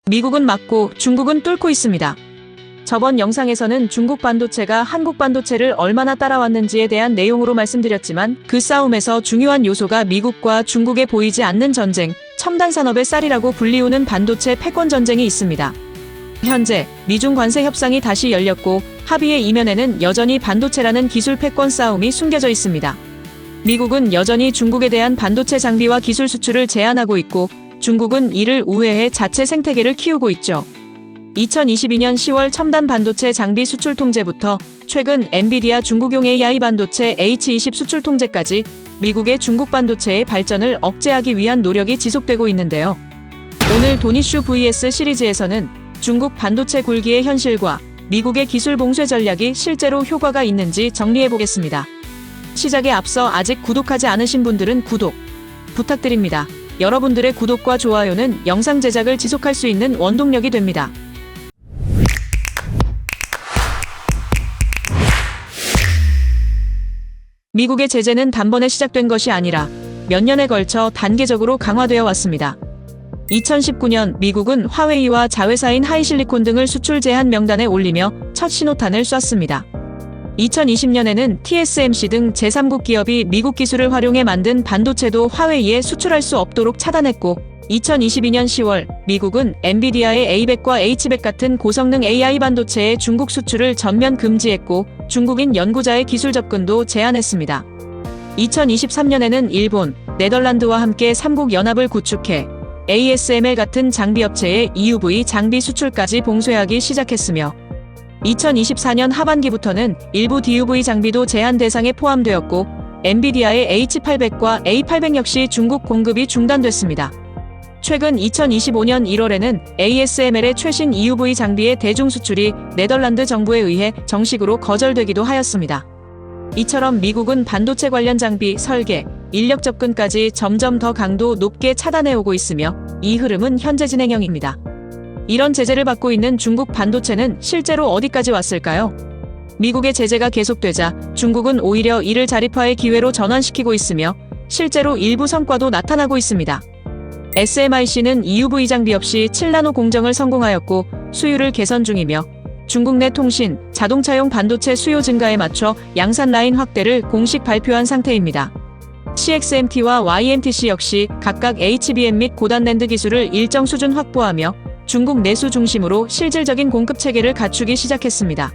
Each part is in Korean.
미국은 막고 중국은 뚫고 있습니다. 저번 영상에서는 중국 반도체가 한국 반도체를 얼마나 따라왔는지에 대한 내용으로 말씀드렸지만 그 싸움에서 중요한 요소가 미국과 중국에 보이지 않는 전쟁, 첨단 산업의 쌀이라고 불리우는 반도체 패권 전쟁이 있습니다. 현재 미중 관세 협상이 다시 열렸고 합의의 이면에는 여전히 반도체라는 기술 패권 싸움이 숨겨져 있습니다. 미국은 여전히 중국에 대한 반도체 장비와 기술 수출을 제한하고 있고 중국은 이를 우회해 자체 생태계를 키우고 있죠. 2022년 10월 첨단 반도체 장비 수출 통제부터 최근 엔비디아 중국용 AI 반도체 H20 수출 통제까지 미국의 중국 반도체의 발전을 억제하기 위한 노력이 지속되고 있는데요. 오늘 돈이슈 vs 시리즈에서는 중국 반도체 굴기의 현실과 미국의 기술 봉쇄 전략이 실제로 효과가 있는지 정리해보겠습니다. 시작에 앞서 아직 구독하지 않으신 분들은 구독 부탁드립니다. 여러분들의 구독과 좋아요는 영상 제작을 지속할 수 있는 원동력이 됩니다. 미국의 제재는 단번에 시작된 것이 아니라 몇 년에 걸쳐 단계적으로 강화되어 왔습니다. 2019년 미국은 화웨이와 자회사인 하이실리콘 등을 수출 제한 명단에 올리며 첫 신호탄을 쐈습니다. 2020년에는 TSMC 등 제3국 기업이 미국 기술을 활용해 만든 반도체도 화웨이에 수출할 수 없도록 차단했고 2022년 10월 미국은 엔비디아의 A100과 H100 같은 고성능 AI 반도체의 중국 수출을 전면 금지했고 중국인 연구자의 기술 접근도 제한했습니다. 2023년에는 일본, 네덜란드와 함께 3국 연합을 구축해 ASML 같은 장비업체의 EUV 장비 수출까지 봉쇄하기 시작했으며 2024년 하반기부터는 일부 DUV 장비도 제한 대상에 포함되었고 엔비디아의 H800과 A800 역시 중국 공급이 중단됐습니다. 최근 2025년 1월에는 ASML의 최신 EUV 장비의 대중 수출이 네덜란드 정부에 의해 정식으로 거절되기도 하였습니다. 이처럼 미국은 반도체 관련 장비, 설계, 인력 접근까지 점점 더 강도 높게 차단해오고 있으며 이 흐름은 현재 진행형입니다. 이런 제재를 받고 있는 중국 반도체는 실제로 어디까지 왔을까요? 미국의 제재가 계속되자 중국은 오히려 이를 자립화의 기회로 전환시키고 있으며 실제로 일부 성과도 나타나고 있습니다. SMIC는 EUV 장비 없이 7나노 공정을 성공하였고 수율을 개선 중이며 중국 내 통신, 자동차용 반도체 수요 증가에 맞춰 양산 라인 확대를 공식 발표한 상태입니다. CXMT와 YMTC 역시 각각 HBM 및 고단 낸드 기술을 일정 수준 확보하며 중국 내수 중심으로 실질적인 공급 체계를 갖추기 시작했습니다.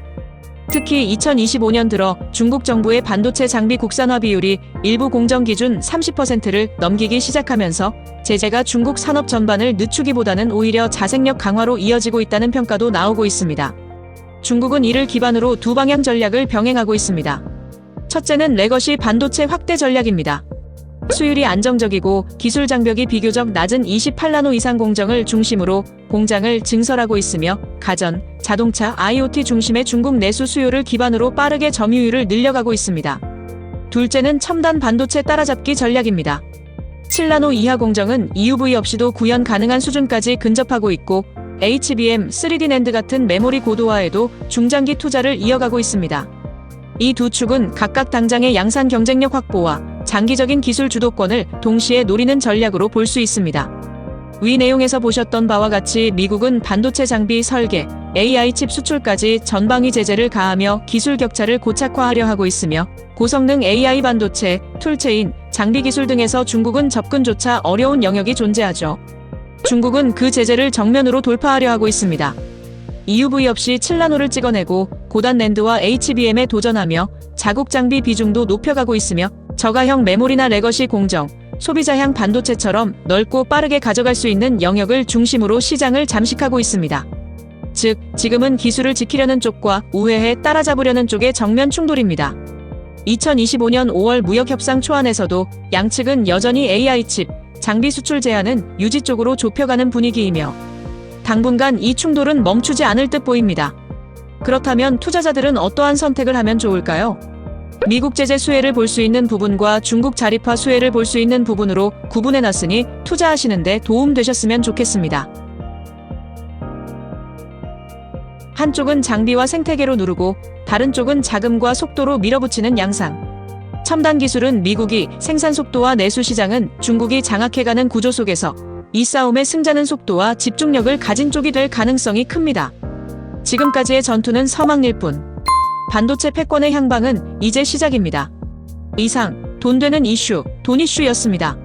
특히 2025년 들어 중국 정부의 반도체 장비 국산화 비율이 일부 공정 기준 30%를 넘기기 시작하면서 제재가 중국 산업 전반을 늦추기보다는 오히려 자생력 강화로 이어지고 있다는 평가도 나오고 있습니다. 중국은 이를 기반으로 두 방향 전략을 병행하고 있습니다. 첫째는 레거시 반도체 확대 전략입니다. 수율이 안정적이고 기술 장벽이 비교적 낮은 28나노 이상 공정을 중심으로 공장을 증설하고 있으며 가전, 자동차, IoT 중심의 중국 내수 수요를 기반으로 빠르게 점유율을 늘려가고 있습니다. 둘째는 첨단 반도체 따라잡기 전략입니다. 7나노 이하 공정은 EUV 없이도 구현 가능한 수준까지 근접하고 있고 HBM, 3D 낸드 같은 메모리 고도화에도 중장기 투자를 이어가고 있습니다. 이 두 축은 각각 당장의 양산 경쟁력 확보와 장기적인 기술 주도권을 동시에 노리는 전략으로 볼 수 있습니다. 위 내용에서 보셨던 바와 같이 미국은 반도체 장비 설계, AI 칩 수출까지 전방위 제재를 가하며 기술 격차를 고착화하려 하고 있으며 고성능 AI 반도체, 툴체인, 장비 기술 등에서 중국은 접근조차 어려운 영역이 존재하죠. 중국은 그 제재를 정면으로 돌파하려 하고 있습니다. EUV 없이 7나노를 찍어내고 고단 낸드와 HBM에 도전하며 자국 장비 비중도 높여가고 있으며 저가형 메모리나 레거시 공정, 소비자향 반도체처럼 넓고 빠르게 가져갈 수 있는 영역을 중심으로 시장을 잠식하고 있습니다. 즉, 지금은 기술을 지키려는 쪽과 우회해 따라잡으려는 쪽의 정면 충돌입니다. 2025년 5월 무역협상 초안에서도 양측은 여전히 AI 칩, 장비 수출 제한은 유지 쪽으로 좁혀가는 분위기이며 당분간 이 충돌은 멈추지 않을 듯 보입니다. 그렇다면 투자자들은 어떠한 선택을 하면 좋을까요? 미국 제재 수혜를 볼 수 있는 부분과 중국 자립화 수혜를 볼 수 있는 부분으로 구분해놨으니 투자하시는데 도움되셨으면 좋겠습니다. 한쪽은 장비와 생태계로 누르고 다른 쪽은 자금과 속도로 밀어붙이는 양상. 첨단 기술은 미국이, 생산 속도와 내수 시장은 중국이 장악해가는 구조 속에서 이 싸움의 승자는 속도와 집중력을 가진 쪽이 될 가능성이 큽니다. 지금까지의 전투는 서막일 뿐. 반도체 패권의 향방은 이제 시작입니다. 이상, 돈 되는 이슈, 돈 이슈였습니다.